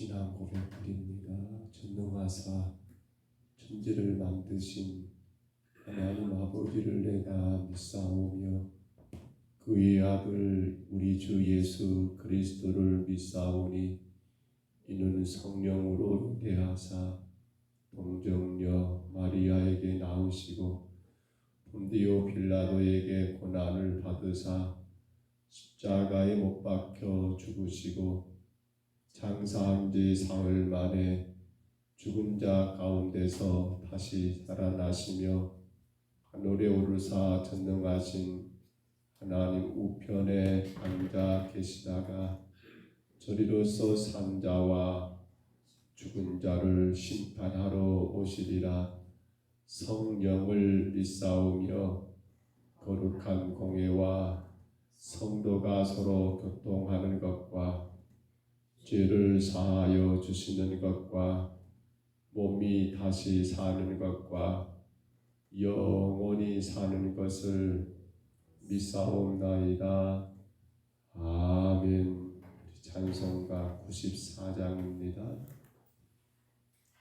신앙 고백드립니다. 전능하사 천지를 만드신 하나님 아버지를 내가 믿사오며 그의 아들 우리 주 예수 그리스도를 믿사오니 이는 성령으로 대하사 동정녀 마리아에게 나으시고 본디오 빌라도에게 고난을 받으사 십자가에 못 박혀 죽으시고 장사한 지 사흘 만에 죽은 자 가운데서 다시 살아나시며 하늘에 오르사 전능하신 하나님 우편에 앉아 계시다가 저리로서 산 자와 죽은 자를 심판하러 오시리라. 성령을 믿사오며 거룩한 공회와 성도가 서로 교통하는 것과 죄를 사하여 주시는 것과 몸이 다시 사는 것과 영원히 사는 것을 믿사옵나이다. 아멘. 찬송가 94장입니다.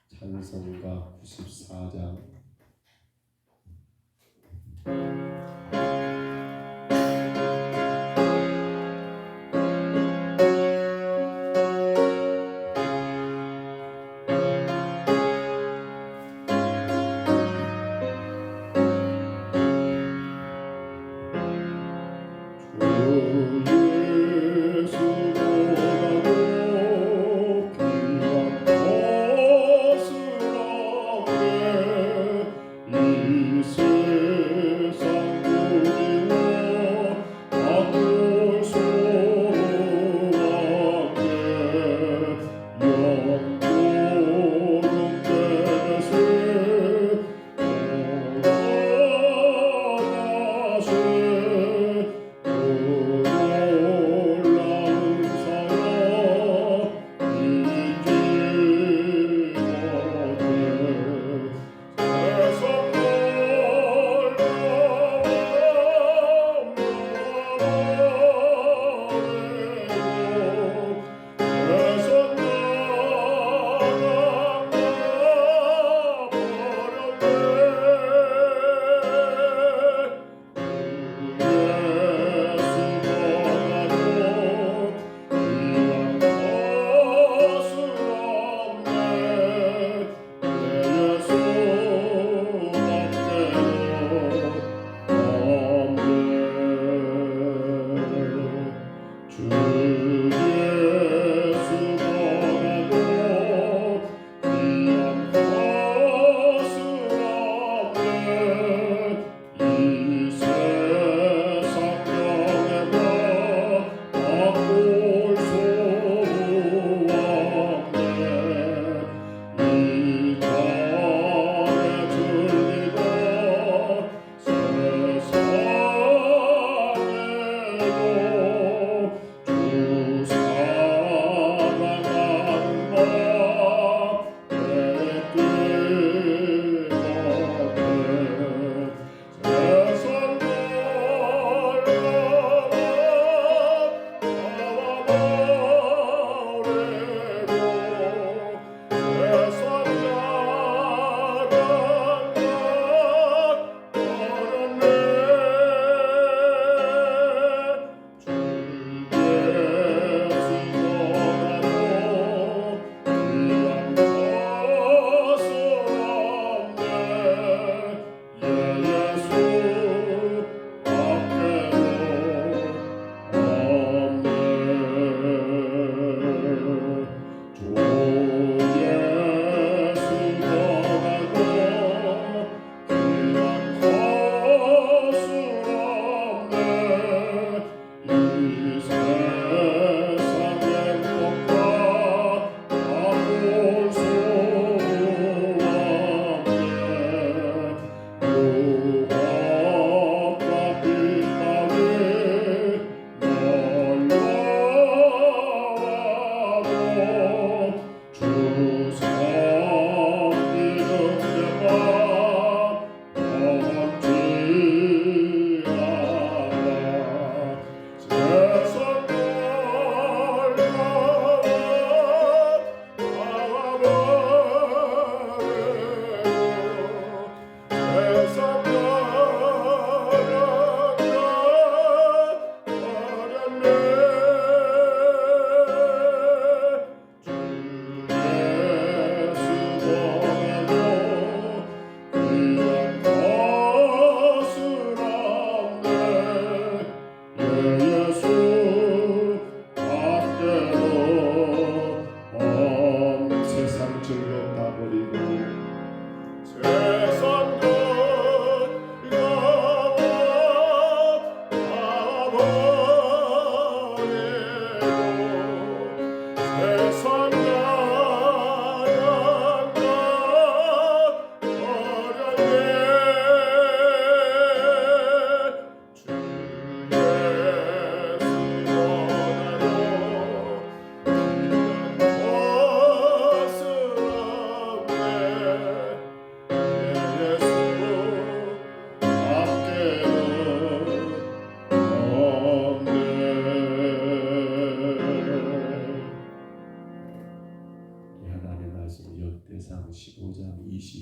찬송가 94장. 이 세상 모든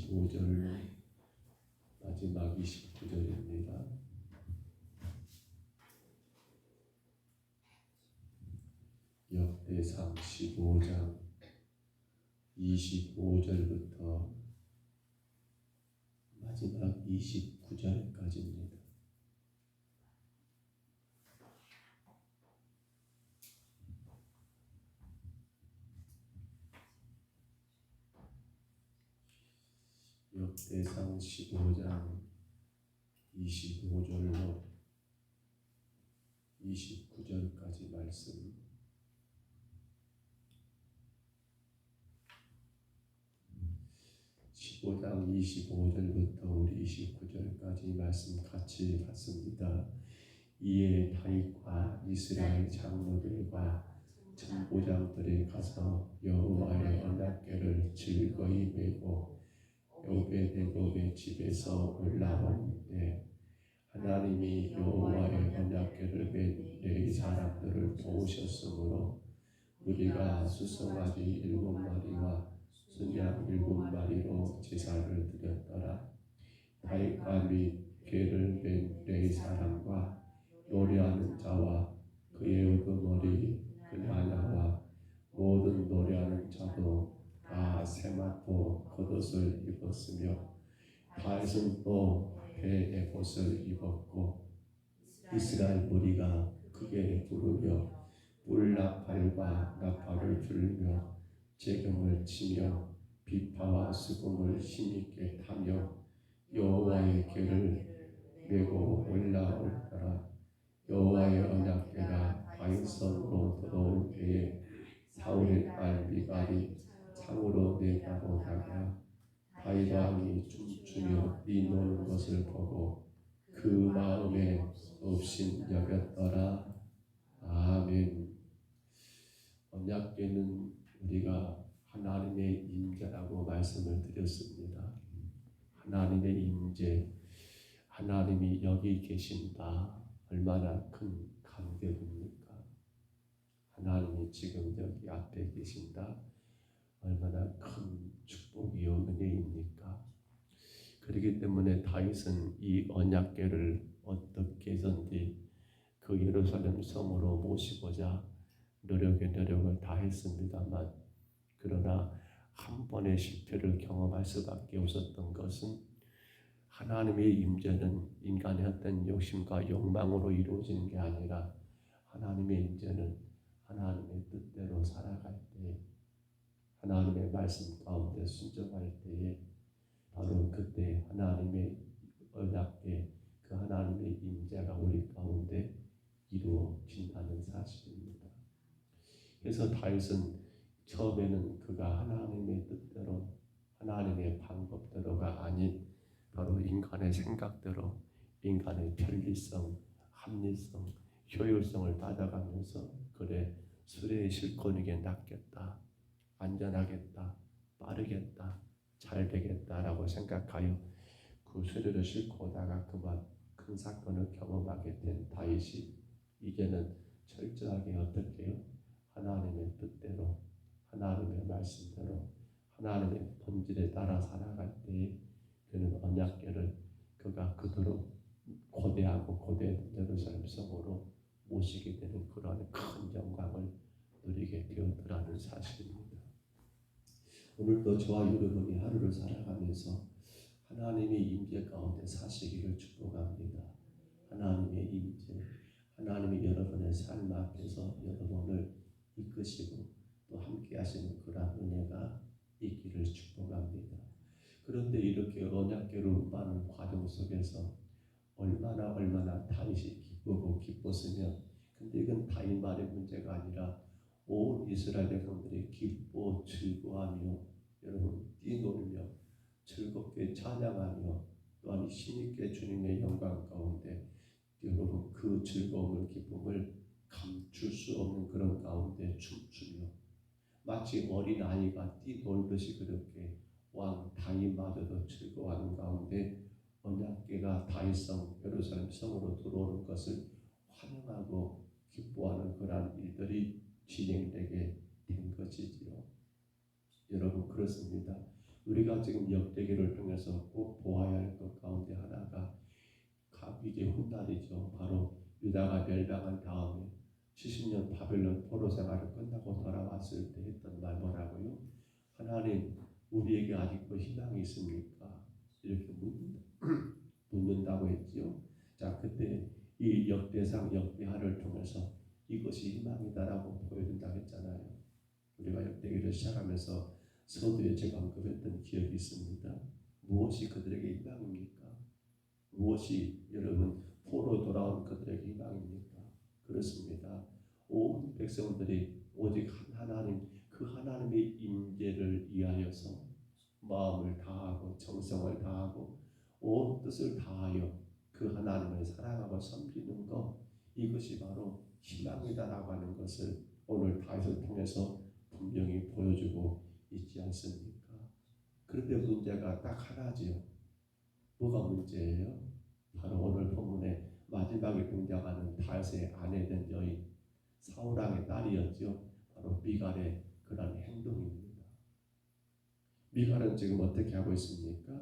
15절 마지막 29절입니다. 역대상 15장 25절부터 마지막 29절까지입니다. 역대상 15장 25절로 29절까지 말씀. 15장 25절부터 우리 29절까지 말씀 같이 봤습니다. 이에 다윗과 이스라엘 장로들과 천부장들이 가서 여호와의 언약궤를 즐거이 메고 오베데돔의 집에서 올라온 때 하나님이 여호와의 언약궤를 맨 레위 사람들을 도우셨으므로 무리가 수송아지 7마리와 순양 7마리로 제사를 드렸더라. 다윗과 및 궤를 맨 레위 사람과 노래하는 자와 그의 우두머리 그냐냐와 모든 노래하는 자도 다 세마포 겉옷을 입었으며 다윗은 또 배 에봇을 입었고 이스라엘 무리가 크게 부르며 뿔나팔과 나팔을 불며 재금을 치며 비파와 수금을 힘있게 타며 여호와의 궤를 메고 올라올더라. 여호와의 언약궤가 다윗성으로 들어올 때에 사울의 딸 미갈이 창으로 내다보다가 다윗 왕이 춤추며 뛰노는 것을 보고 그 마음에 없인 여겼더라. 아멘. 언약궤는 우리가 하나님의 임재라고 말씀을 드렸습니다. 하나님의 임재, 하나님이 여기 계신다. 얼마나 큰 감격입니까? 하나님이 지금 여기 앞에 계신다. 얼마나 큰 축복이요 은혜입니까? 그렇기 때문에 다윗은 이 언약궤를 어떻게 해서든지 그 예루살렘 성으로 모시고자 노력을 다했습니다만, 그러나 한 번의 실패를 경험할 수밖에 없었던 것은 하나님의 임재는 인간의 어떤 욕심과 욕망으로 이루어지는 게 아니라 하나님의 임재는 하나님의 뜻대로 살아갈 때에, 하나님의 말씀 가운데 순종할 때에 바로 그때 하나님의 언약궤, 그 하나님의 임재가 우리 가운데 이루어진다는 사실입니다. 그래서 다윗은 처음에는 그가 하나님의 뜻대로, 하나님의 방법대로가 아닌 바로 인간의 생각대로, 인간의 편리성, 합리성, 효율성을 따라가면서 그래 수레의 실권에게 낫겠다, 안전하겠다, 빠르겠다, 잘 되겠다라고 생각하여 그 수레를 싣고 오다가 그만 큰 사건을 경험하게 된 다윗이 이제는 철저하게 어떻게 해요? 하나님의 뜻대로, 하나님의 말씀대로, 하나님의 본질에 따라 살아갈 때에 그는 언약궤를 그가 그대로 고대하고 고대했던 예루살렘 성으로 모시게 되는 그러한 큰 영광을 누리게 되었더라는 사실입니다. 오늘도 저와 여러분이 하루를 살아가면서 하나님의 임재 가운데 사시기를 축복합니다. 하나님의 임재, 하나님이 여러분의 삶 앞에서 여러분을 이끄시고 또 함께 하시는 그러한 은혜가 있기를 축복합니다. 그런데 이렇게 언약궤로 운반하는 과정 속에서 얼마나 다윗이 기쁘고 기뻤으면, 근데 이건 다윗만의 문제가 아니라 온 이스라엘 백성들이 기뻐 즐거워하며 여러분 뛰놀며 즐겁게 찬양하며 또한 힘있게 주님의 영광 가운데 여러분 그 즐거움을 기쁨을 감출 수 없는 그런 가운데 춤추며 마치 어린아이가 뛰놀듯이 그렇게 왕 다윗마저도 즐거워하는 가운데 언약궤가 다윗성 예루살렘 성으로 들어오는 것을 환영하고 기뻐하는 그러한 일들이 진행되게 된 것이지요. 여러분 그렇습니다. 우리가 지금 역대기를 통해서 꼭 보아야 할 것 가운데 하나가 이게 훗날이죠. 바로 유다가 멸망한 다음에 70년 바벨론 포로 생활을 끝나고 돌아왔을 때 했던 말 뭐라고요? 하나님, 우리에게 아직도 희망이 있습니까? 이렇게 묻는다고 했지요. 자, 그때 이 역대상 역대하를 통해서 이것이 희망이다라고 보여준다고 했잖아요. 우리가 역대기를 시작하면서 서두에 제가 언급했던 기억이 있습니다. 무엇이 그들에게 희망입니까? 무엇이 여러분 포로 돌아온 그들에게 희망입니까? 그렇습니다. 온 백성들이 오직 하나님, 그 하나님의 임재를 위하여서 마음을 다하고 정성을 다하고 온 뜻을 다하여 그 하나님을 사랑하고 섬기는 것, 이것이 바로 희망이다라고 하는 것을 오늘 다윗을 통해서 분명히 보여주고 있지 않습니까? 그런데 문제가 딱 하나지요. 뭐가 문제예요? 바로 오늘 본문의 마지막에 등장하는 다윗의 아내된 여인 사울왕의 딸이었죠. 바로 미갈의 그런 행동입니다. 미갈은 지금 어떻게 하고 있습니까?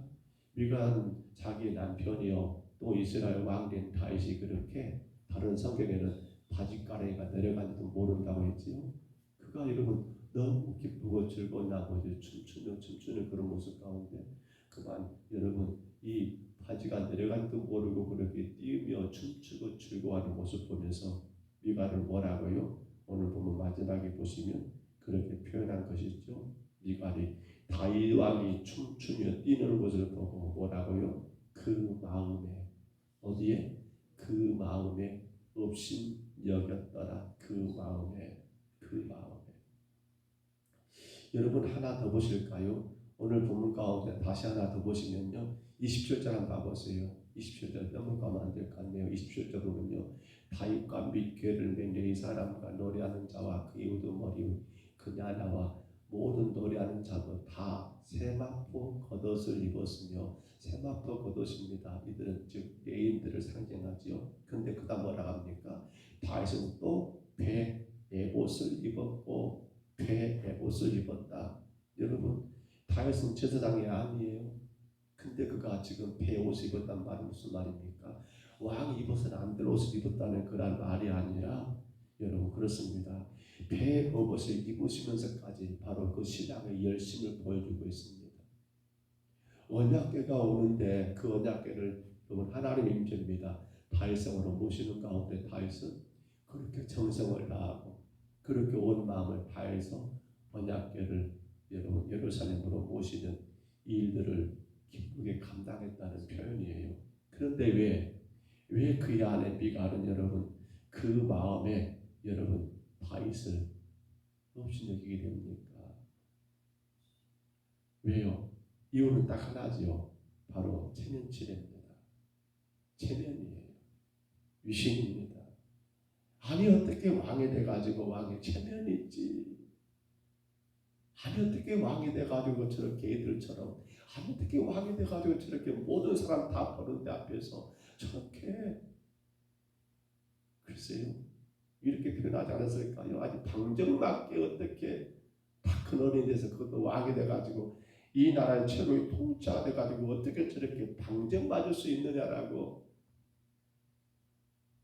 미갈은 자기 남편이요 또 이스라엘 왕된 다윗이 그렇게 다른 성경에는 바짓가랑이가 내려간지도 모른다고 했지요. 그가 여러분 너무 기쁘고 즐거운 나머지 춤추는 그런 모습 가운데 그만 여러분 이 바지가 내려간지도 모르고 그렇게 뛰며 춤추고 즐거워하는 모습 보면서 미갈을 뭐라고요? 오늘 보면 마지막에 보시면 그렇게 표현한 것이죠. 미갈이 다윗 왕이 춤추며 뛰는 것을 보고 뭐라고요? 그 마음에 어디에? 그 마음에 없인 여겼더라. 그 마음에 여러분 하나 더 보실까요? 오늘 본문 가운데 다시 하나 더 보시면요. 27절 한번 봐보세요. 27절 넘어가면 안 될 것 같네요. 27절 보면요. 다윗과 미개를 맺는 이 사람과 노래하는 자와 그 우두머리 그냐나와 모든 노래하는 자도 다 세마포 겉옷을 입었으며 세마포 겉옷입니다. 이들은 즉 레인들을 상징하지요. 근데 그다음 뭐라 합니까? 다윗은 또 배 에봇을 입었고 배 에봇을 입었다. 여러분 다윗은 제사장이 아니에요. 근데 그가 지금 배 옷을 입었단 말은 무슨 말입니까? 왕이 입어서는 안 될 옷을 입었다는 그런 말이 아니라 여러분 그렇습니다. 배 옷을 입으시면서까지 바로 그 신앙의 열심을 보여주고 있습니다. 언약궤가 오는데 그 언약궤를 여러분 하나님의 임재입니다. 다윗성으로 모시는 가운데 다윗은 그렇게 정성을 다하고 그렇게 온 마음을 다해서 언약궤를 여러분 예루살렘으로 모시는 이 일들을 기쁘게 감당했다는 표현이에요. 그런데 왜 그의 아내 미갈은 여러분 그 마음에 여러분 다윗을 없이 여기게 됩니까? 왜요? 이유는 딱 하나지요. 바로 체면치레입니다. 체면이에요. 위신입니다. 아니 어떻게 왕이 돼가지고 왕의 체면이 있지? 아니 어떻게 왕이 돼가지고 저렇게 애들처럼 아니 어떻게 왕이 돼가지고 저렇게 모든 사람 다 보는 데 앞에서 저렇게 글쎄요 이렇게 표현하지 않았을까요? 아니 방정맞게 어떻게 다 근원이 돼서 그것도 왕이 돼가지고 이 나라의 최고의 통치자가 돼가지고 어떻게 저렇게 방정맞을 수 있느냐라고.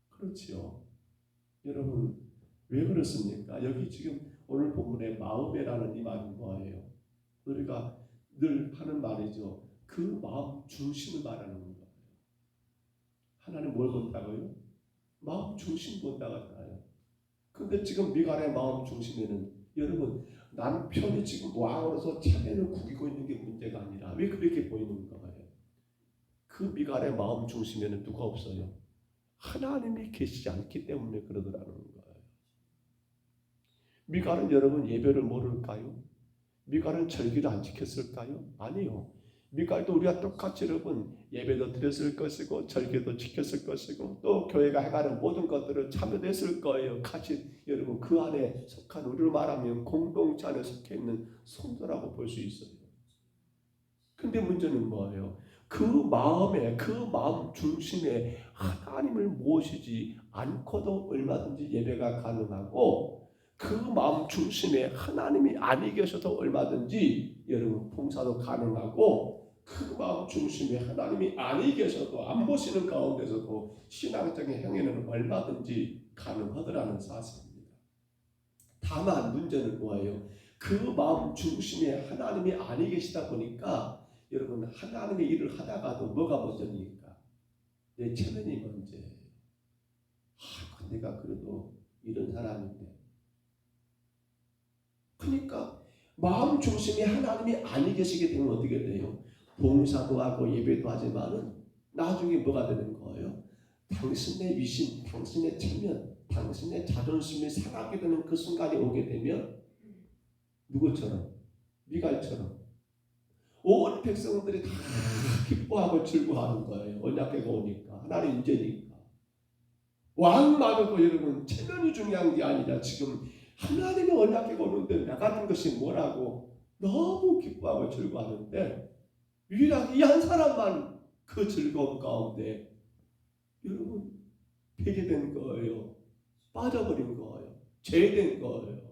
그렇지요. 여러분 왜 그렇습니까? 여기 지금 오늘 본문의 마음에라는 이 말은 뭐예요? 우리가 늘 하는 말이죠. 그 마음 중심을 말하는 거예요. 하나님 뭘 본다고요? 마음 중심 본다고 하잖아요. 근데 지금 미갈의 마음 중심에는 여러분 남편이 지금 왕으로서 체면을 구기고 있는 게 문제가 아니라 왜 그렇게 보이는 거예요? 그 미갈의 마음 중심에는 누가 없어요? 하나님이 계시지 않기 때문에 그러더라는 거예요. 미갈은 여러분 예배를 모를까요? 미갈은 절기를 안 지켰을까요? 아니요. 미갈도 우리가 똑같이 여러분 예배도 드렸을 것이고 절기도 지켰을 것이고 또 교회가 행하는 모든 것들을 참여했을 거예요. 같이 여러분 그 안에 속한 우리로 말하면 공동체 안에 속해 있는 성도라고 볼 수 있어요. 근데 문제는 뭐예요? 그 마음 중심에 하나님을 모시지 않고도 얼마든지 예배가 가능하고 그 마음 중심에 하나님이 아니 계셔도 얼마든지 여러분 봉사도 가능하고, 그 마음 중심에 하나님이 아니 계셔도 안 보시는 가운데서도 신앙적인 행위는 얼마든지 가능하더라는 사실입니다. 다만 문제는 뭐예요? 그 마음 중심에 하나님이 아니 계시다 보니까 여러분 하나님의 일을 하다가도 뭐가 먼저입니까? 내 체면이 먼저예요. 내가 그래도 이런 사람인데. 그러니까 마음 중심에 하나님이 아니 계시게 되면 어떻게 돼요? 봉사도 하고 예배도 하지만은 나중에 뭐가 되는 거예요? 당신의 위신, 당신의 체면, 당신의 자존심이 상하게 되는 그 순간이 오게 되면 누구처럼? 미갈처럼 온 백성들이 다 기뻐하고 즐거워하는 거예요. 언약궤가 오니까, 하나님 인재니까. 왕마저도 여러분 체면이 중요한 게 아니라 지금 하나님의 언약궤가 오는데 나가는 것이 뭐라고 너무 기뻐하고 즐거워하는데, 유일하게 이 한 사람만 그 즐거움 가운데 여러분 폐기된 거예요. 빠져버린 거예요. 죄된 거예요.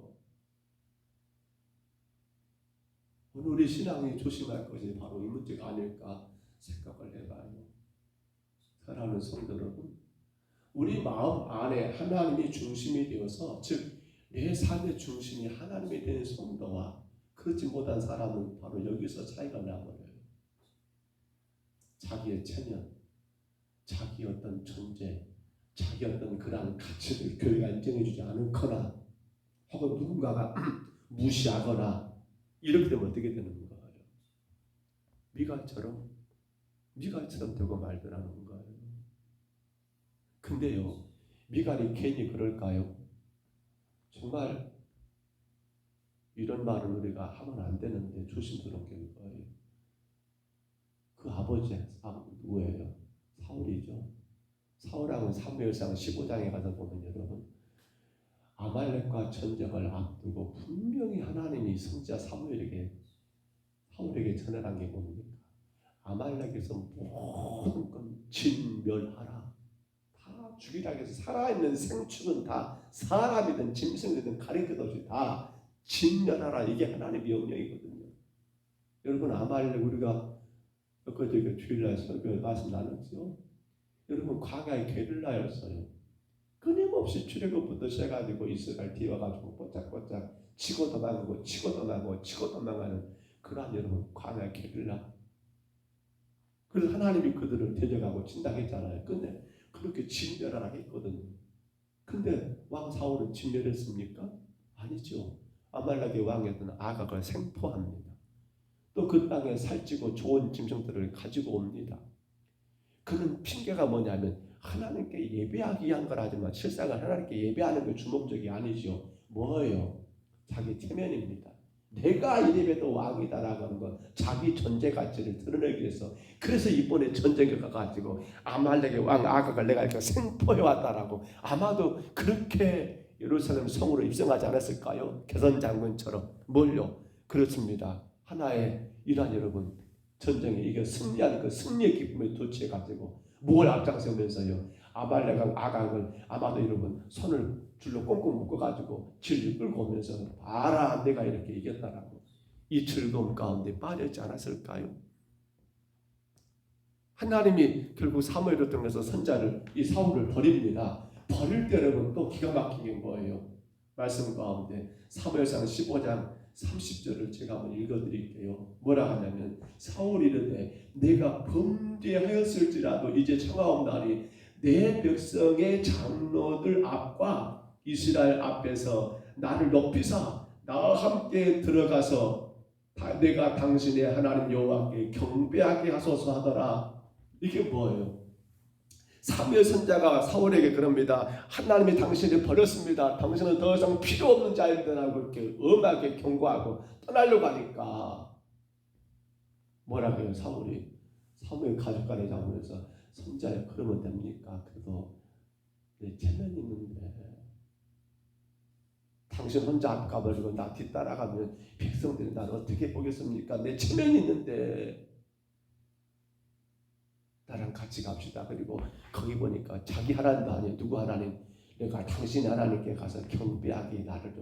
오늘 우리 신앙이 조심할 것이 바로 이 문제가 아닐까 생각을 해봐요. 사랑하는 성도 여러분, 우리 마음 안에 하나님이 중심이 되어서, 즉 내 삶의 중심이 하나님이 되는 성도와 그렇지 못한 사람은 바로 여기서 차이가 나버려요. 자기의 체면, 자기 어떤 존재, 자기 어떤 그러한 가치를 교회가 인정해주지 않거나 혹은 누군가가 무시하거나 이렇게 되면 어떻게 되는 거예요? 미갈처럼 되고 말더라는 거예요. 근데요, 미갈이 괜히 그럴까요? 정말 이런 말을 우리가 하면 안 되는데 조심스럽게 할 거예요. 그 아버지 누구예요? 사울이죠. 사울하고 사무엘상 15장에 가서 보면 여러분 아말렉과 전쟁을 앞두고 분명히 하나님이 선지자 사울에게 전해한 게 뭡니까? 아말렉에서 모든 건 진멸하라. 다 죽이라 해서 살아있는 생축은 다 사람이든 짐승이든 가릴 것 없이 다 진멸하라. 이게 하나님의 명령이거든요. 여러분 아말렉 우리가 엊그제 주일날 설교 말씀 나눴죠. 여러분 광야의 게릴라였어요. 끊임없이 출애굽부터 시작해가지고 이스라엘 뒤에 와가지고 뽀짝뽀짝 치고 도망가는 그러한 여러분 광야 게릴라. 그래서 하나님이 그들을 데려가고 진다했잖아요. 근데 그렇게 진멸하라 했거든요. 근데 왕 사울은 진멸했습니까? 아니죠. 아말렉의 왕이었던 아각을 생포합니다. 또 그 땅에 살찌고 좋은 짐승들을 가지고 옵니다. 그는 핑계가 뭐냐면 하나님께 예배하기 위한 거라지만 실상은 하나님께 예배하는 게 주목적이 아니죠. 뭐예요? 자기 체면입니다. 내가 이래봬도 왕이다라고 하는 건 자기 존재 가치를 드러내기 위해서. 그래서 이번에 전쟁에 가가지고 아말렉의 왕 아각을 내가 이렇게 생포해왔다라고 아마도 그렇게 예루살렘 성으로 입성하지 않았을까요? 개선 장군처럼. 뭘요? 그렇습니다. 하나의 이란 여러분 전쟁에 이겨 승리하는 그 승리의 기쁨에 도취해가지고 뭘 앞장서면서요 아말렉과 아각을 아마도 여러분 손을 줄로 꽁꽁 묶어가지고 질질 끌고 오면서 봐라 내가 이렇게 이겼다라고 이 즐거움 가운데 빠졌지 않았을까요? 하나님이 결국 사무엘을 통해서 선자를 이 사울을 버립니다. 버릴 때 여러분 또 기가 막힌 게 뭐예요? 말씀 가운데 사무엘상 15장 30절을 제가 한번 읽어드릴게요. 뭐라 하냐면 사울이 이르되 내가 범죄하였을지라도 이제 청하옵나니 내 백성의 장로들 앞과 이스라엘 앞에서 나를 높이사 나와 함께 들어가서 내가 당신의 하나님 여호와께 경배하게 하소서 하더라. 이게 뭐예요? 사무엘 선자가 사울에게 그럽니다. 하나님이 당신을 버렸습니다. 당신은 더 이상 필요 없는 자인데라고 이렇게 엄하게 경고하고 떠나려고 하니까 뭐라고 해요? 사울이 사무엘 가족간에 잡으면서 선자야 그러면 됩니까? 그래도 내 체면이 있는데 당신 혼자 앞 가버리고 나 뒤따라가면 백성들이 나를 어떻게 보겠습니까? 내 체면이 있는데 나랑 같이 갑시다. 그리고 거기 보니까 자기 하나님도 아니에요. 누구 하나님? 그러니까 당신이 하나님께 가서 경배하기 나를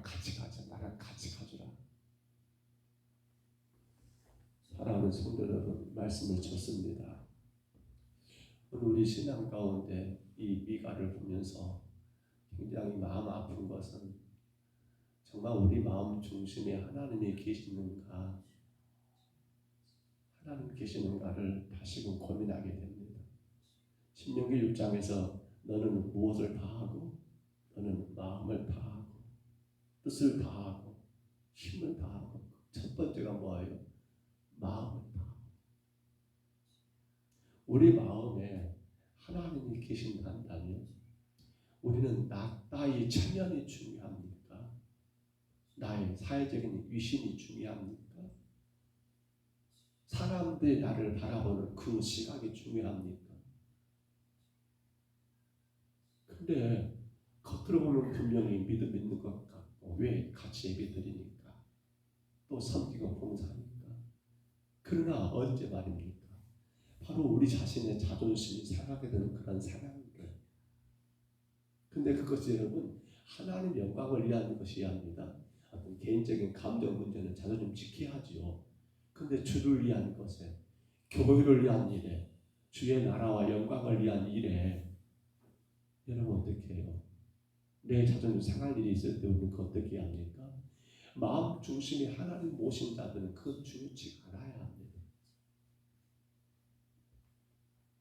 같이 가자. 나랑 같이 가주라. 사랑하는 성도 여러분, 말씀을 줬습니다. 오늘 우리 신앙 가운데 이 미가를 보면서 굉장히 마음 아픈 것은 정말 우리 마음 중심에 하나님이 계시는가, 하나님 계시는가를 다시금 고민하게 됩니다. 신명기 6장에서 너는 무엇을 다하고, 너는 마음을 다하고, 뜻을 다하고, 힘을 다하고. 첫 번째가 뭐예요? 마음을 다하고. 우리 마음에 하나님이 계신다면 우리는 나의 체면이 중요합니까? 나의 사회적인 위신이 중요합니까? 사람들이 나를 바라보는 그 시각이 중요합니까? 근데 겉으로 보면 분명히 믿음 있는 것 같고, 왜? 같이 예배드리니까, 또 섬기고 봉사하니까. 그러나 언제 말입니까? 바로 우리 자신의 자존심이 상하게 되는 그런 상황들. 근데 그것이 여러분 하나님 영광을 위한 것이 아닙니다. 어떤 개인적인 감정 문제는 자존심 지켜야지요. 근데 주를 위한 것에, 교회를 위한 일에, 주의 나라와 영광을 위한 일에 여러분 어떻게 해요? 내 자존심 상할 일이 있을 때 우리는 어떻게 합니까? 마음 중심에 하나님 모신 자들은 그 중요치 않아야 합니다.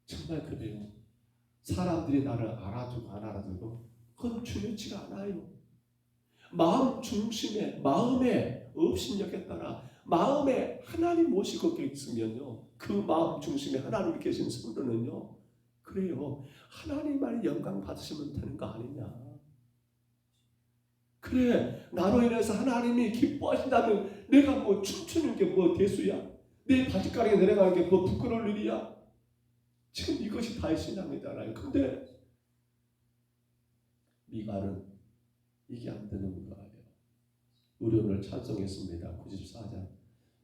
정말 그래요. 사람들이 나를 알아주고 안 알아주고 그건 중요치가 않아요. 마음 중심에, 마음의 업신여기에 따라 마음에 하나님 모시고 있으면요, 그 마음 중심에 하나님이 계신 성도는요, 그래요, 하나님만 영광 받으시면 되는 거 아니냐. 그래, 나로 인해서 하나님이 기뻐하신다면 내가 뭐 춤추는 게 뭐 대수야? 내 바지가랑이 내려가는 게 뭐 부끄러울 일이야? 지금 이것이 다의 신앙이잖아요. 근데 미가는 이게 안 되는 거예요. 우리 오늘 찬송했습니다. 94장.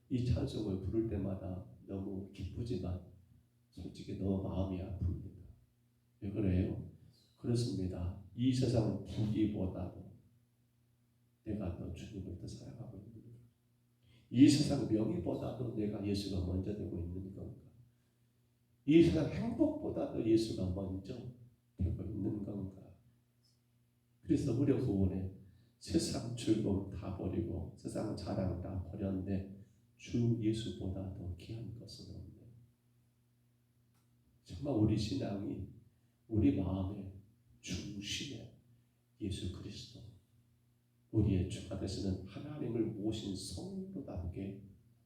이 찬송을 부를 때마다 너무 기쁘지만 솔직히 너무 마음이 아픕니다. 왜 그래요? 그렇습니다. 이 세상 부귀보다도 내가 더 주님을 더 사랑하고 있는 건가? 이 세상 명예보다도 내가 예수가 먼저 되고 있는 건가? 이 세상 행복보다도 예수가 먼저 되고 있는 건가? 그래서 우리 구원에 세상 즐거움 다 버리고 세상 자랑 다 버렸는데 주 예수보다 더 귀한 것은 없네. 정말 우리 신앙이 우리 마음의 중심에 예수 그리스도, 우리의 주가 되시는 하나님을 모신 성도답게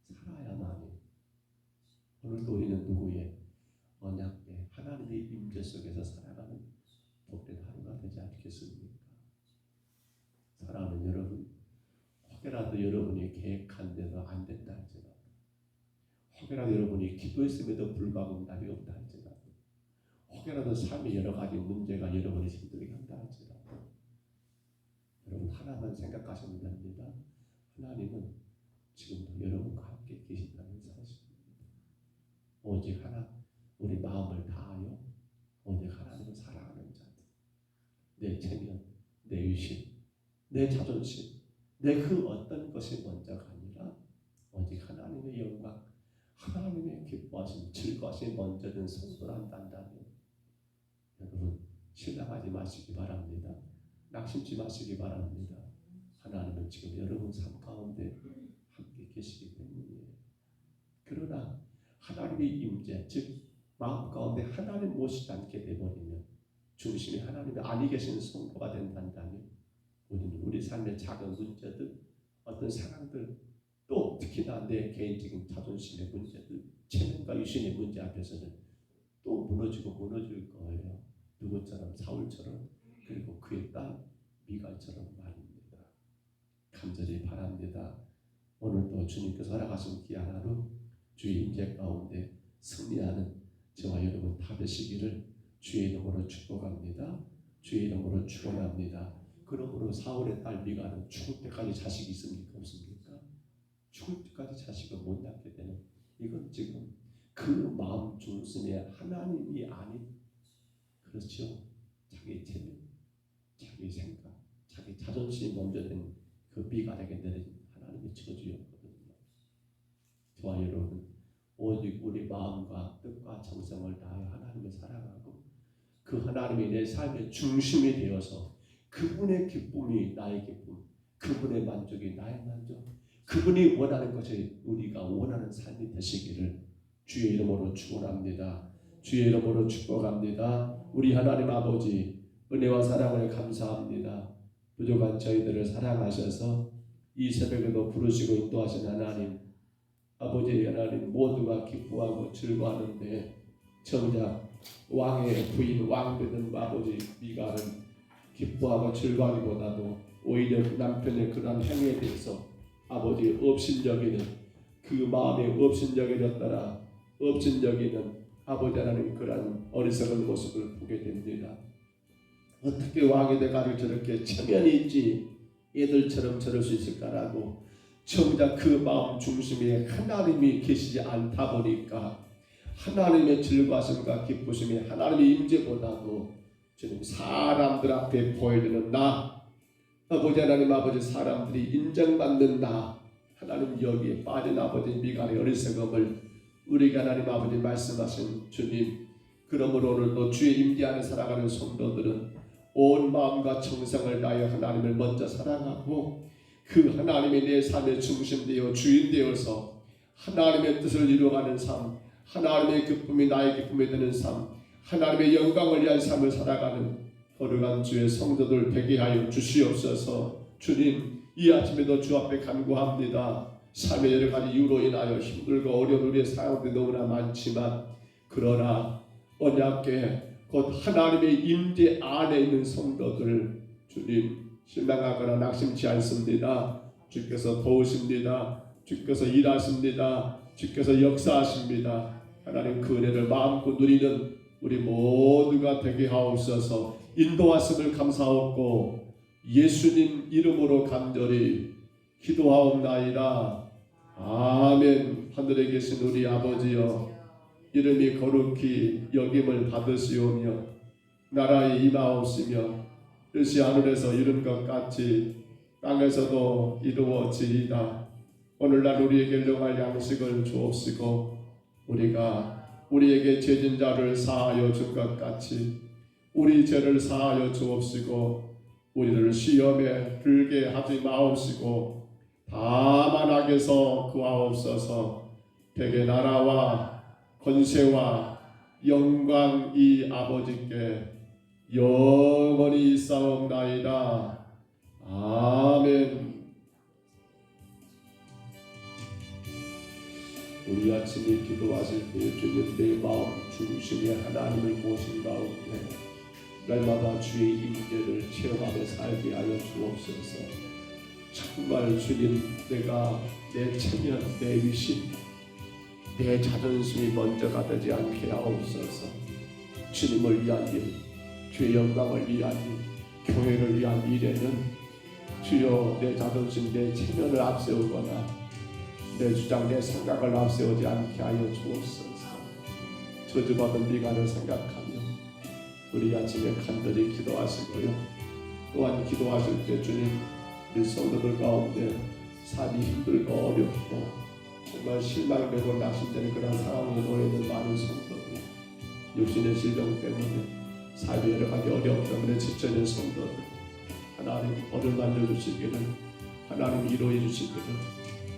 살아야만이 오늘도 우리는 누구의 언약의 하나님의 임재 속에서 살아가는 복된 하루가 되지 않겠습니까? 사랑하는 여러분, 혹여라도 여러분이 계획한 대로 안 된다 할지라도, 혹여라도 여러분이 기도했음에도 불구하고 날이 없다 할지라도, 혹여라도 삶의 여러 가지 문제가 여러분을 힘들게 한다 할지라도, 여러분 하나만 생각하시면 됩니다. 하나님은 지금도 여러분과 함께 계신다는 사실입니다. 오직 하나, 우리 마음을 다하여 오직 하나님을 사랑하는 자들, 내 체면, 내 의심, 내 자존심, 내 그 어떤 것이 먼저가 아니라 오직 하나님의 영광, 하나님의 기뻐하심, 즐거워하심이 먼저든 성도란다면 여러분 실망하지 마시기 바랍니다. 낙심치 마시기 바랍니다. 하나님은 지금 여러분 삶 가운데 함께 계시기 때문이에요. 그러나 하나님의 임재, 즉 마음 가운데 하나님 모시지 않게 되버리면, 중심이 하나님이 아니 계시는 성도가 된다면 우리는 우리 삶의 작은 문제들, 어떤 상황들, 또 특히나 내 개인적인 자존심의 문제들, 체면과 유신의 문제 앞에서는 또 무너질 거예요. 누구처럼? 사울처럼, 그리고 그의 딸 미갈처럼 말입니다. 간절히 바랍니다. 오늘도 주님께서 허락하신 귀한 하루 주의 임재 가운데 승리하는 저와 여러분 다 되시기를 주의 이름으로 축복합니다. 주의 이름으로 축원합니다. 그러므로 사울의 딸 미가는 죽을 때까지 자식이 있습니까? 없습니까? 죽을 때까지 자식을 못 낳게 되는, 이건 지금 그 마음 중심에 하나님이 아닌, 그렇죠, 자기 체면, 자기 생각, 자기 자존심이 먼저 된 그 미갈에게 내린 하나님의 저주였거든요. 저와 여러분, 오직 우리 마음과 뜻과 정성을 다해 하나님을 사랑하고 그 하나님이 내 삶의 중심이 되어서 그분의 기쁨이 나의 기쁨, 그분의 만족이 나의 만족, 그분이 원하는 것이 우리가 원하는 삶이 되시기를 주의 이름으로 축원합니다. 주의 이름으로 축복합니다. 우리 하나님 아버지 은혜와 사랑을 감사합니다. 부족한 저희들을 사랑하셔서 이 새벽에도 부르시고 인도하신 하나님 아버지 하나님 모두가 기뻐하고 즐거워하는데 정작 왕의 부인 왕되는 아버지 미갈은 기뻐하고 즐거워하기보다도 오히려 남편의 그러한 행위에 대해서 아버지 업신여기는 그 마음에 업신여겨졌더라 업신여기는 아버지 하나님 그러한 어리석은 모습을 보게 됩니다. 어떻게 왕이 돼가지고 저렇게 체면이 있지 애들처럼 저럴 수 있을까라고 정작 그 마음 중심에 하나님이 계시지 않다 보니까 하나님의 즐거워하심과 기쁘심이 하나님의 임재보다도 주님 사람들 앞에 보여주는 나 아버지 하나님 아버지 사람들이 인정받는 나 하나님 여기에 빠진 아버지 미갈의 어리석음을 우리가 하나님 아버지 말씀하신 주님 그러므로 오늘도 주의 임재 안에 살아가는 성도들은 온 마음과 정성을 다하여 하나님을 먼저 사랑하고 그 하나님이 내 삶의 중심되어 주인 되어서 하나님의 뜻을 이루어가는 삶 하나님의 기쁨이 나의 기쁨이 되는 삶 하나님의 영광을 위한 삶을 살아가는 거룩한 주의 성도들 되게 하여 주시옵소서. 주님 이 아침에도 주 앞에 간구합니다. 삶의 여러 가지 이유로 인하여 힘들고 어려운 우리의 상황들이 너무나 많지만 그러나 언약궤 곧 하나님의 임재 안에 있는 성도들 주님 실망하거나 낙심치 않습니다. 주께서 도우십니다. 주께서 일하십니다. 주께서 역사하십니다. 하나님 그 은혜를 마음껏 누리는 우리 모두가 되게 하옵소서. 인도하심을 감사하옵고 예수님 이름으로 간절히 기도하옵나이다. 아멘. 하늘에 계신 우리 아버지여 이름이 거룩히 여김을 받으시오며 나라에 임하옵시며 뜻이 하늘에서 이룬 것 같이 땅에서도 이루어지이다. 오늘날 우리에게 일용할 양식을 주옵시고 우리가 우리에게 죄진 자를 사하여 준 것 같이 우리 죄를 사하여 주옵시고 우리를 시험에 들게 하지 마옵시고 다만 악에서 구하옵소서. 대개 나라와 권세와 영광이 아버지께 영원히 있사옵나이다. 아멘. 우리 아침에 기도하실 때 주님 내 마음 중심에 하나님을 모신 가운데 날마다 주의 임재를 체험하며 살게 하여 주옵소서. 정말 주님 내가 내 체면 내 위신 내 자존심이 먼저가 되지 않게 하옵소서. 주님을 위한 일 주의 영광을 위한 일 교회를 위한 일에는 주여 내 자존심 내 체면을 앞세우거나 내 주장 내 생각을 앞세우지 않게 하여 주옵소서. 저주받은 미갈을 생각하며 우리 아침에 간절히 기도하시고요. 또한 기도하실 때 주님 우리 성도들 가운데 삶이 힘들고 어렵고 정말 실망되고 낙심되는 그런 상황에 놓여 있는 많은 성도들 육신의 질병 때문에 삶의 여러 가지 어려움 때문에 지쳐있는 성도들 하나님 오늘 만져주시기를 하나님 위로해 주시기를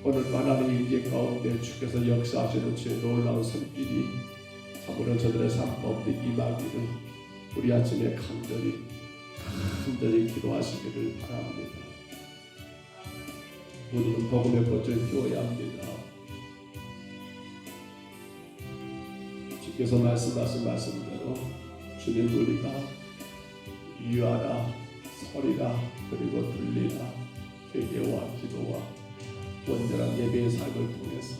오늘도 하나님의 임재 가운데 주께서 역사하시는 주의 놀라운 손길이 참으로 저들의 삶 가운데 임하기를 우리 아침에 간절히 기도하시기를 바랍니다. 우리는 복음의 꽃을 피워야 합니다. 주께서 말씀하신 말씀대로 주님 우리가 유하라 서리라 그리고 들리라 회개와 기도와 온전한 예배의 삶을 통해서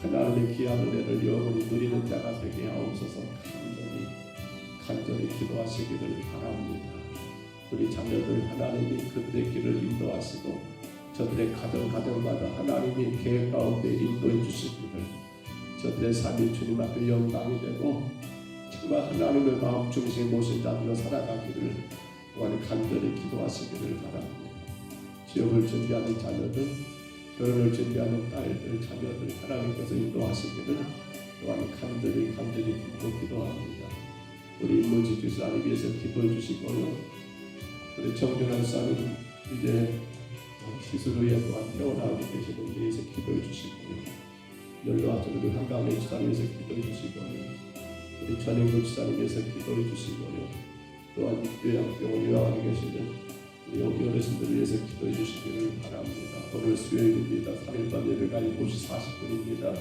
하나님의 귀한 은혜를 영원히 누리는 자가 되게 하옵소서. 간절히 기도하시기를 바랍니다. 우리 자녀들 하나님이 그들의 길을 인도하시고 저들의 가정마다 하나님이 계획 가운데 인도해 주시기를 저들의 삶이 주님 앞에 영광이 되고 정말 하나님의 마음 중심 모신 자들로 살아가기를 또한 간절히 기도하시기를 바랍니다. 취업을 준비하는 자녀들, 결혼을 준비하는 딸들, 자녀들 하나님께서 인도하시기를 또한 간절히 기도합니다. 우리 임무지 주사님 위해서 기도해 주시고요. 우리 정준환 사님 이제 시술 후에 또한 태어나고 계시는 데 위해서 기도해 주시고요. 연로하시는 한강의 주사님 위해서 기도해 주시고요. 우리 전인구 주사님 위해서 기도해 주시고요. 또한 요양병원 요양하고 계시는 우리 어르신들 위해서 기도해 주시기를 바랍니다. 오늘 수요일입니다. 3일반 예배가 7시 40분입니다.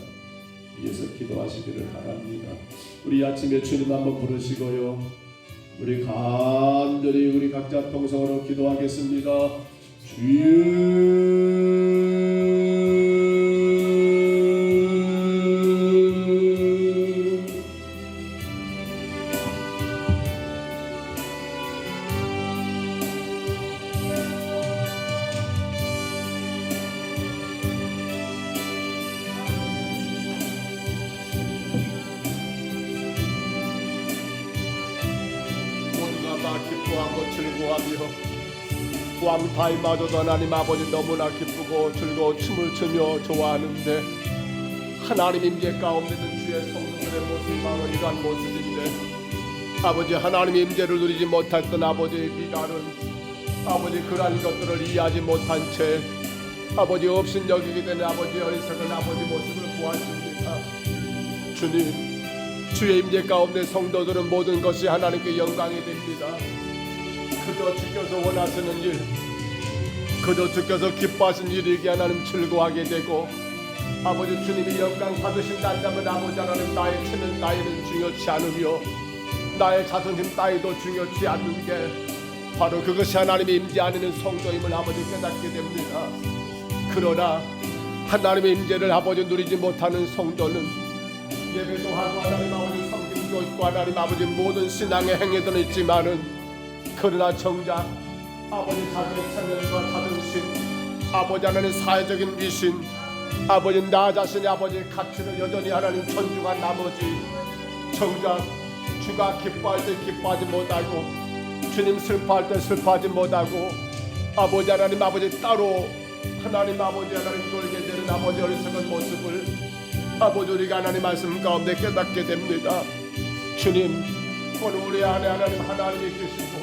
위해서 기도하시기를 바랍니다. 우리 아침에 주님 한번 부르시고요. 우리 간절히 우리 각자 통성으로 기도하겠습니다. 주여 기뻐하고 즐거워하며 구함타임마저도 하나님 아버지 너무나 기쁘고 즐거워 춤을 추며 좋아하는데 하나님 임재 가운데는 주의 성도들의 모습이 바로 이러한 모습인데 아버지 하나님 임재를 누리지 못했던 아버지의 미랄은 아버지 그러한 것들을 이해하지 못한 채 아버지 없인 여기게 되는 아버지 어리석은 아버지 모습을 보았습니다. 주님 주의 임재 가운데 성도들은 모든 것이 하나님께 영광이 됩니다. 그저 주께서 원하시는 일, 그저 주께서 기뻐하신 일이기에 하나님 즐거워하게 되고 아버지 주님이 영광 받으신다면 아버지 하나님 나의 체면 따위는 중요치 않으며 나의 자존심 따위도 중요치 않는 게 바로 그것이 하나님의 임재 안에는 성도임을 아버지 깨닫게 됩니다. 그러나 하나님의 임재를 아버지 누리지 못하는 성도는 예배도 하고 하나님 아버지 섬김도 있고 하나님 아버지 모든 신앙의 행위들은 있지만은 그러나 정작 아버지 자기의 체면과 자존심 아버지 하나님 사회적인 위신 아버지 나 자신의 아버지 가치를 여전히 하나님 존중한 나머지 정작 주가 기뻐할 때 기뻐하지 못하고 주님 슬퍼할 때 슬퍼하지 못하고 아버지 하나님 아버지 따로 하나님 아버지 하나님 놀게 되는 아버지 어리석은 모습을 아버지 우리가 하나님 말씀 가운데 깨닫게 됩니다. 주님 오늘 우리 안에 하나님이 계시고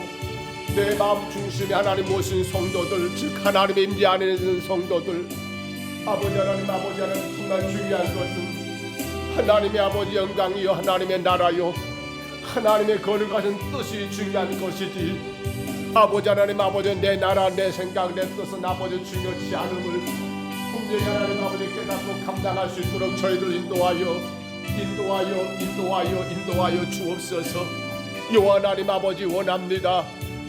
내 마음 중심에 하나님 모신 성도들 즉 하나님의 임재 안에 있는 성도들 아버지 하나님 정말 중요한 것은 하나님의 아버지 영광이요 하나님의 나라요 하나님의 거룩하신 뜻이 중요한 것이지 아버지 하나님 아버지 내 나라 내 생각 내 뜻은 아버지 중요치 않음을 분명히 하나님 아버지 깨닫고 감당할 수 있도록 저희들 인도하여 주옵소서. 요 하나님 아버지 원합니다.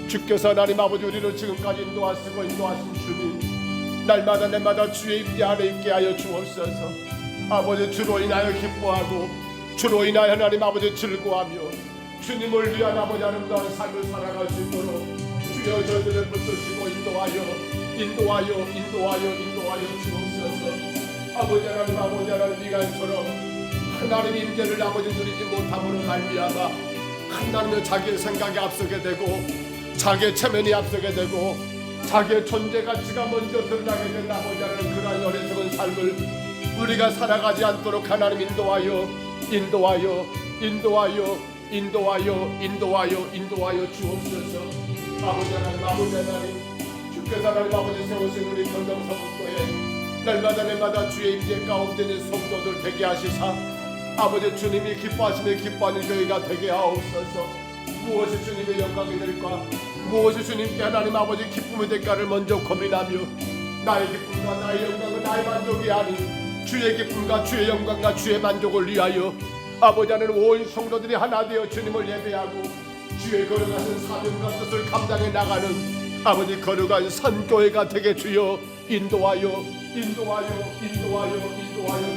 주께서 하나님 아버지 우리를 지금까지 인도하시고 인도하신 주님 날마다 주의 임재 안에 있게 하여 주옵소서. 아버지 주로 인하여 기뻐하고 주로 인하여 하나님 아버지 즐거워하며 주님을 위한 아버지 아름다운 삶을 살아갈 수 있도록 주여 저희들을 붙드시고 인도하여 주옵소서. 아버지 하나님 미간처럼 하나님의 임재를 아버지 누리지 못함으로 말미암아 하나님의 자기의 생각에 앞서게 되고 자기의 체면이 앞서게 되고 자기의 존재 가치가 먼저 드러나게 된 아버지 하나님 그러한 어리석은 삶을 우리가 살아가지 않도록 하나님 인도하여 주옵소서. 아버지 하나님 주께서 하나님 아버지 세우신 우리 경동서북교회 날마다 주의 임재 가운데 있는 성도들 되게 하시사 아버지 주님이 기뻐하시며 기뻐하는 교회가 되게 하옵소서. 무엇이 주님의 영광이 될까 무엇이 주님께 하나님 아버지 기쁨이 될까를 먼저 고민하며 나의 기쁨과 나의 영광은 나의 만족이 아닌 주의 기쁨과 주의 영광과 주의 만족을 위하여 아버지 하나님 온 성도들이 하나 되어 주님을 예배하고 주의 거룩하신 사명과 뜻을 감당해 나가는 아버지 거룩한 선교회가 되게 주여 인도하여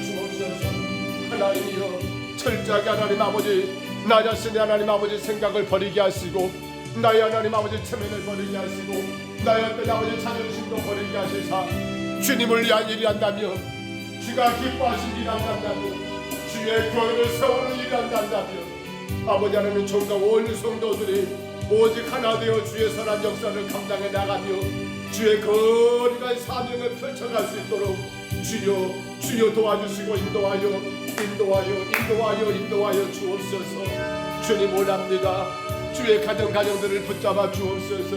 주옵소서. 하나님이여 철저하게 하나님 아버지 나 자신의 하나님 아버지 생각을 버리게 하시고 나의 하나님 아버지 체면을 버리게 하시고 나의 어떤 아버지 자존심도 버리게 하시사 주님을 위한 일이 한다면 주가 기뻐하신 일이 한다면 주의 교회를 세우는 일이 한다면 아버지 하나님 총과 온 성도들이 오직 하나 되어 주의 선한 역사를 감당해 나가며 주의 거룩한 사명을 펼쳐갈 수 있도록 주여 도와주시고 인도하여 주옵소서. 주님 원합니다. 주의 가정들을 붙잡아 주옵소서.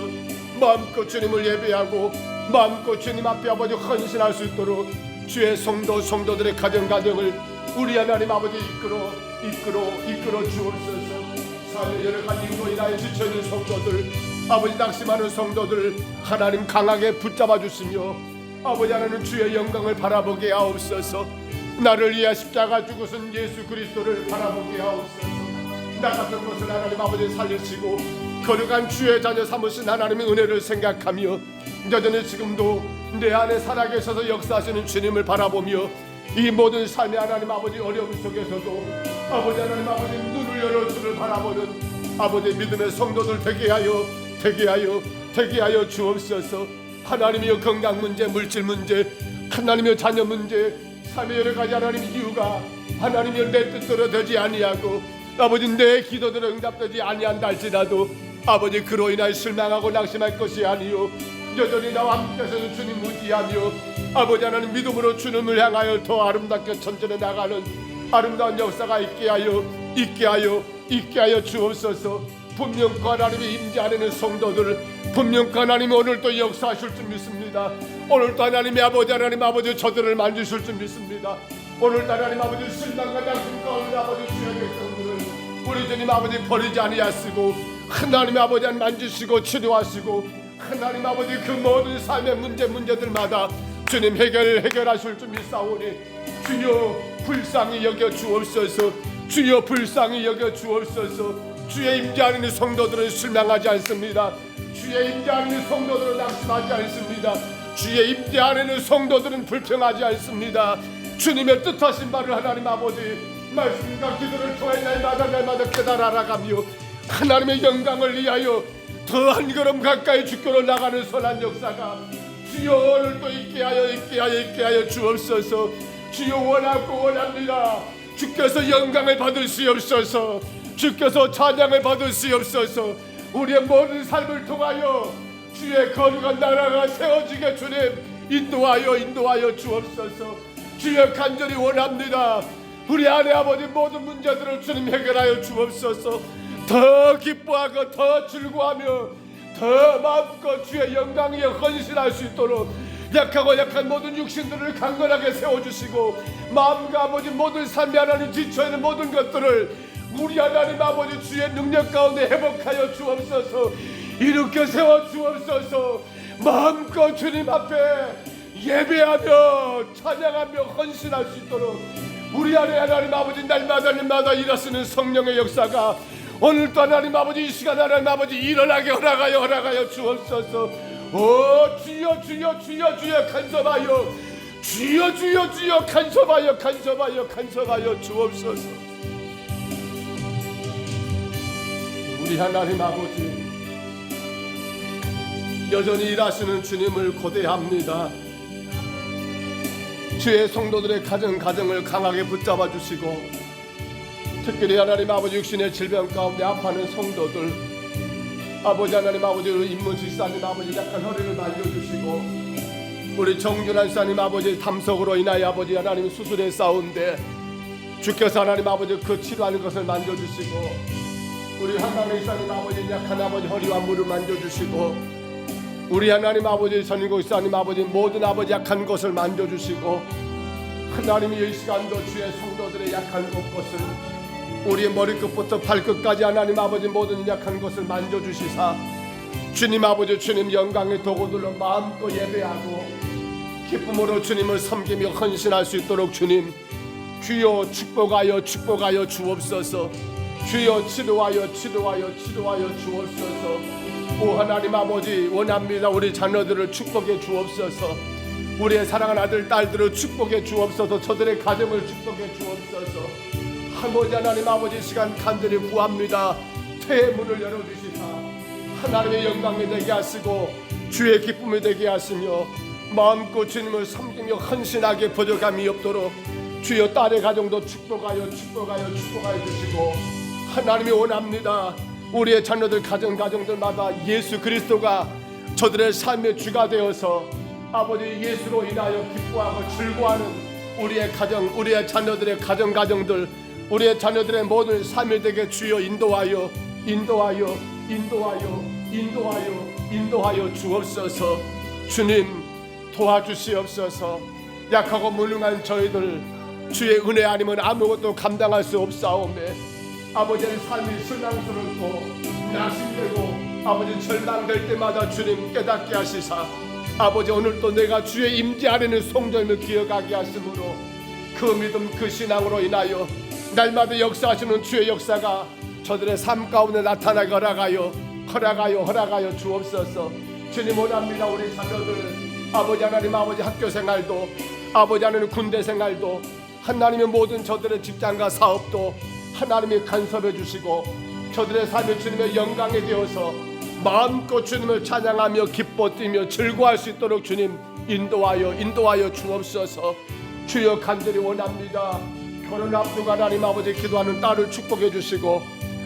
마음껏 주님을 예배하고 마음껏 주님 앞에 아버지 헌신할 수 있도록 주의 성도들의 가정을 우리 하나님 아버지 이끌어 주옵소서. 삶의 여러 가지 일로 인하여 지쳐있는 성도들, 아버지 낙심하는 성도들 하나님 강하게 붙잡아 주시며 아버지 하나님 주의 영광을 바라보게 하옵소서. 나를 위해 십자가 죽으신 예수 그리스도를 바라보게 하옵소서. 나 같은 것을 하나님 아버지 살리시고 거룩한 주의 자녀 삼으신 하나님의 은혜를 생각하며 여전히 지금도 내 안에 살아계셔서 역사하시는 주님을 바라보며 이 모든 삶의 하나님 아버지 어려움 속에서도 아버지 하나님 아버지 눈을 열어 주를 바라보는 아버지 믿음의 성도들 되게 하여 주옵소서. 하나님이여 건강 문제, 물질 문제, 하나님이여 자녀 문제, 삶의 여러 가지 하나님 이유가 하나님이여 내 뜻대로 되지 아니하고 아버지 내 기도대로 응답되지 아니한다 할지라도 아버지 그로 인하여 실망하고 낙심할 것이 아니요 여전히 나와 함께서 주님 의지하며 아버지 하나님 믿음으로 주님을 향하여 더 아름답게 천천히 나가는 아름다운 역사가 있게 하여 주옵소서. 분명과 하나님의 임재 안에는 성도들 분명과 하나님이 오늘도 역사하실 줄 믿습니다. 오늘도 하나님의 아버지 저들을 만지실 줄 믿습니다. 오늘도 하나님 아버지 신랑과 낙심 가운데 아버지 주의 백성들을 우리 주님 아버지 버리지 아니하시고 하나님의 아버지 만지시고 치료하시고 하나님 아버지 그 모든 삶의 문제들마다 주님 해결하실 줄 믿사오니 주여 불쌍히 여겨 주옵소서. 주여 불쌍히 여겨 주옵소서. 주의 임재 안에 성도들은 실망하지 않습니다. 주의 임재 안에 성도들은 낙심하지 않습니다. 주의 임재 안에는 성도들은 불평하지 않습니다. 주님의 뜻하신 바를 하나님 아버지 말씀과 기도를 통해 날마다 깨달아 알아가며 하나님의 영광을 위하여 더 한 걸음 가까이 주께로 나가는 선한 역사가 주여 오늘도 있게 하여 주옵소서. 주여 원합니다. 주께서 영광을 받으시옵소서. 주께서 찬양을 받으시옵소서. 우리의 모든 삶을 통하여 주의 거룩한 나라가 세워지게 주님 인도하여 주옵소서. 주여 간절히 원합니다. 우리 안에 아버지 모든 문제들을 주님 해결하여 주옵소서. 더 기뻐하고 더 즐거워하며 더 마음껏 주의 영광에 헌신할 수 있도록 약한 모든 육신들을 강건하게 세워주시고 마음과 아버지 모든 삶이 하나님 지쳐있는 모든 것들을 우리 하나님 아버지 주의 능력 가운데 회복하여 주옵소서. 일으켜 세워 주옵소서. 마음껏 주님 앞에 예배하며 찬양하며 헌신할 수 있도록 우리 안에 하나님 아버지 날마다 일하시는 성령의 역사가 오늘도 하나님 아버지 이 시간 하나님 아버지 일어나게 허락하여 주옵소서. 오 주여 간섭하여 주여 간섭하여 주옵소서. 우리 하나님 아버지 여전히 일하시는 주님을 고대합니다. 주의 성도들의 가정을 강하게 붙잡아 주시고 특별히 하나님 아버지 육신의 질병 가운데 아파하는 성도들 아버지 하나님 아버지 임문식 사님 아버지 약한 허리를 만져주시고 우리 정준환 사님 아버지 담석으로 인하여 아버지 하나님 수술에 싸운데 주께서 하나님 아버지 그 치료하는 것을 만져주시고 우리 한강의 사님 아버지 약한 아버지 허리와 무릎 만져주시고 우리 하나님 아버지 전인국 사님 아버지 모든 아버지 약한 것을 만져주시고 하나님이 이 시간도 주의 성도들의 약한 곳곳을 우리의 머리끝부터 발끝까지 하나님 아버지 모든 약한 것을 만져주시사 주님 아버지 주님 영광의 도구들로 마음껏 예배하고 기쁨으로 주님을 섬기며 헌신할 수 있도록 주님 주여 축복하여 주옵소서. 주여 치료하여 주옵소서. 오 하나님 아버지 원합니다. 우리 자녀들을 축복해 주옵소서. 우리의 사랑하는 아들 딸들을 축복해 주옵소서. 저들의 가정을 축복해 주옵소서. 아버지 하나님 아버지 시간 간절히 구합니다. 태의 문을 열어주시사 하나님의 영광이 되게 하시고 주의 기쁨이 되게 하시며 마음껏 주님을 섬기며 헌신하게 부족함이 없도록 주여 딸의 가정도 축복하여 주시고 하나님이 원합니다. 우리의 자녀들 가정들마다 예수 그리스도가 저들의 삶의 주가 되어서 아버지 예수로 인하여 기뻐하고 즐거워하는 우리의 가정, 우리의 자녀들의 가정들, 우리의 자녀들의 모든 삶이 되게 주여 인도하여 주옵소서. 주님 도와주시옵소서. 약하고 무능한 저희들 주의 은혜 아니면 아무것도 감당할 수 없사오매 아버지의 삶이 실망스럽고 낙심되고 아버지 절망될 때마다 주님 깨닫게 하시사 아버지 오늘도 내가 주의 임재 아래는 성전을 기억하게 하심으로 그 믿음 그 신앙으로 인하여 날마다 역사하시는 주의 역사가 저들의 삶 가운데 나타나게 허락하여 주옵소서. 주님 원합니다. 우리 자녀들 아버지 하나님 아버지 학교 생활도 아버지 하나님 군대 생활도 하나님의 모든 저들의 직장과 사업도 하나님이 간섭해 주시고 저들의 삶이 주님의 영광이 되어서 마음껏 주님을 찬양하며 기뻐 뛰며 즐거워할 수 있도록 주님 인도하여 주옵소서. 주여 간절히 원합니다. 결혼 앞두고 하나님 아버지 기도하는 딸을 축복해 주시고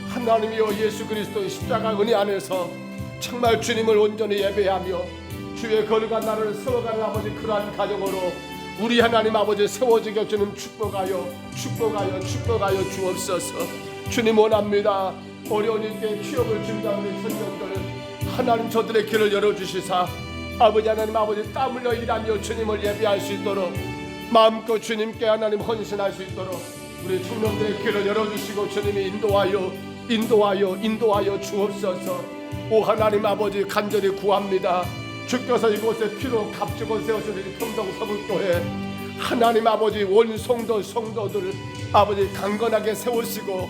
하나님이여 예수 그리스도의 십자가 은혜 안에서 정말 주님을 온전히 예배하며 주의 거룩한 나라를 세워가는 아버지 그러한 가정으로 우리 하나님 아버지 세워지게 주님 축복하여 주옵소서. 주님 원합니다. 어려운 일때 취업을 준비하는 청년들 하나님 저들의 길을 열어주시사 아버지 하나님 아버지 땀 흘려 일하며 주님을 예배할 수 있도록 마음껏 주님께 하나님 헌신할 수 있도록 우리 청년들의 길을 열어주시고 주님이 인도하여 주옵소서. 오 하나님 아버지 간절히 구합니다. 주께서 이곳에 피로 값지고 세우신 평동 서북교회 하나님 아버지 온 성도들 아버지 강건하게 세우시고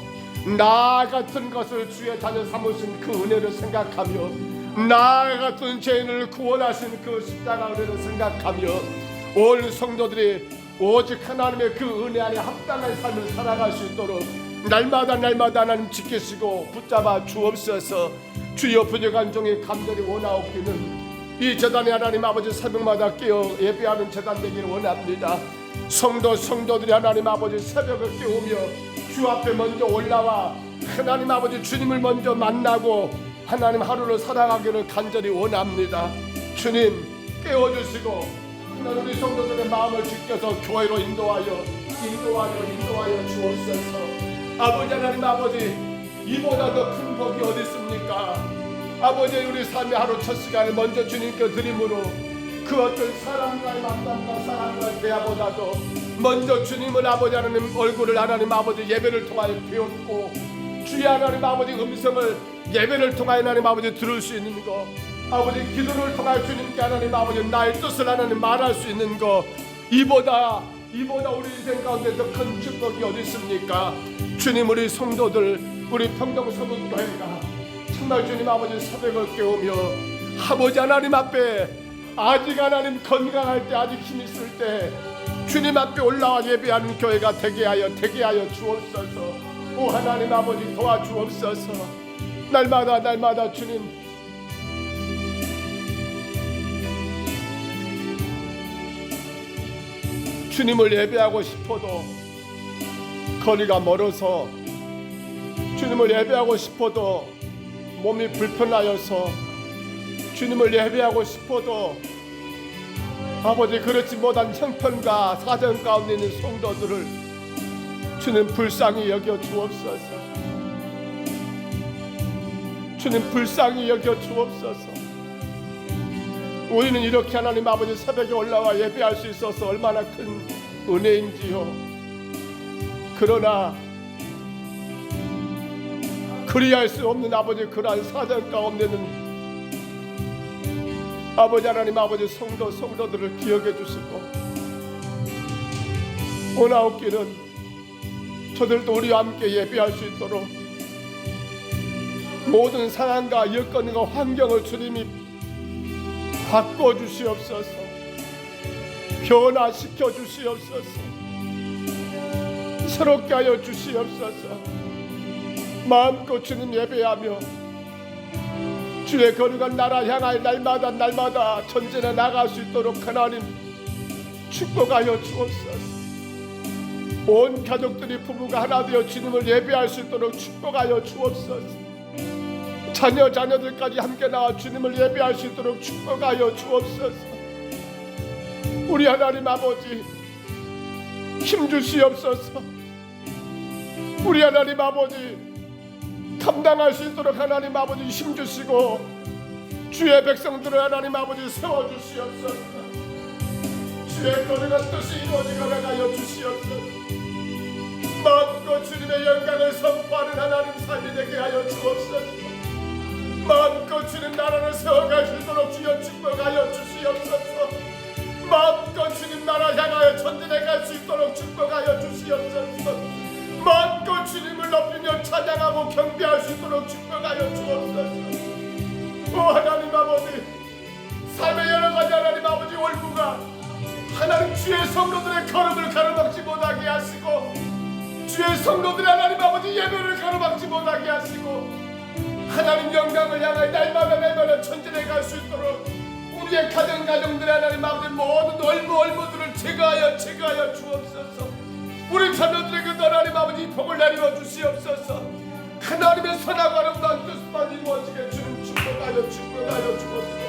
나 같은 것을 주의 자녀 삼으신 그 은혜를 생각하며 나 같은 죄인을 구원하신 그 십자가 은혜를 생각하며 온 성도들이 오직 하나님의 그 은혜 안에 합당한 삶을 살아갈 수 있도록 날마다 하나님 지키시고 붙잡아 주옵소서. 주여 부족한 종이 간절히 원하옵기는 이 재단에 하나님 아버지 새벽마다 깨어 예배하는 재단 되기를 원합니다. 성도들이 하나님 아버지 새벽을 깨우며 주 앞에 먼저 올라와 하나님 아버지 주님을 먼저 만나고 하나님 하루를 살아가기를 간절히 원합니다. 주님 깨워주시고 하나님 우리 성도들의 마음을 지켜서 교회로 인도하여 주옵소서. 아버지 하나님 아버지 이보다 더 큰 복이 어디 있습니까? 아버지 우리 삶의 하루 첫 시간에 먼저 주님께 드림으로 그 어떤 사람과의 만남과 사람과의 대화보다도 먼저 주님을 아버지 하나님 얼굴을 하나님 아버지 예배를 통하여 배웠고 주의 하나님 아버지 음성을 예배를 통하여 하나님 아버지 들을 수 있는 거 아버지 기도를 통하여 주님께 하나님 아버지 나의 뜻을 하나님 말할 수 있는 거 이보다 우리 인생 가운데 더 큰 축복이 어디 있습니까? 주님 우리 성도들 우리 평동 서북교회가 정말 주님 아버지 새벽을 깨우며 아버지 하나님 앞에 아직 하나님 건강할 때 아직 힘 있을 때 주님 앞에 올라와 예배하는 교회가 되게 하여 주옵소서. 오 하나님 아버지 도와주옵소서. 날마다 주님 주님을 예배하고 싶어도 거리가 멀어서 주님을 예배하고 싶어도 몸이 불편하여서 주님을 예배하고 싶어도 아버지 그렇지 못한 형편과 사정 가운데 있는 성도들을 주님 불쌍히 여겨 주옵소서. 주님 불쌍히 여겨 주옵소서. 우리는 이렇게 하나님 아버지 새벽에 올라와 예배할 수 있어서 얼마나 큰 은혜인지요. 그러나 그리할 수 없는 아버지 그러한 사정 가운데는 아버지 하나님 아버지 성도들을 기억해 주시고 원하옵기는 저들도 우리와 함께 예배할 수 있도록 모든 상황과 여건과 환경을 주님이 바꿔주시옵소서. 변화시켜 주시옵소서. 새롭게 하여 주시옵소서. 마음껏 주님 예배하며 주의 거룩한 나라 향하여 날마다 전진해 나갈 수 있도록 하나님 축복하여 주옵소서. 온 가족들이 부부가 하나 되어 주님을 예배할 수 있도록 축복하여 주옵소서. 자녀들까지 함께 나와 주님을 예배할 수 있도록 축복하여 주옵소서. 우리 하나님 아버지 힘주시옵소서. 우리 하나님 아버지 감당할 수 있도록 하나님 아버지 힘주시고 주의 백성들을 하나님 아버지 세워주시옵소서. 주의 거룩한 뜻이 이루어지게 하여 주시옵소서. 마음껏 주님의 영광을 선포하는 하나님 삶이 되게 하여 주옵소서. 마음껏 주님 나라를 세워갈 수 있도록 주여 축복하여 주시옵소서. 마음껏 주님 나라 향하여 전진해 갈 수 있도록 축복하여 주시옵소서. 마음껏 주님을 높이며 찬양하고 경배할 수 있도록 축복하여 주옵소서. 오 하나님 아버지, 삶의 여러 가지 하나님 아버지 올무가 하나님 주의 성도들의 걸음을 가로막지 못하게 하시고, 주의 성도들의 하나님 아버지 예배를 가로막지 못하게 하시고, 하나님 영광을 향하여 날마다 전진해 갈 수 있도록 우리의 가정들의 하나님 아버지 모든 얼무들을 제거하여 주옵소서. 우리 자녀들에게도 하나님 아버지 복을 내리워 주시옵소서. 하나님의 선하고 아름다운 뜻만 이루어지게 주님 축복하여 주옵소서.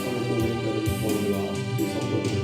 오늘도 내 별을 보이와 그 성도들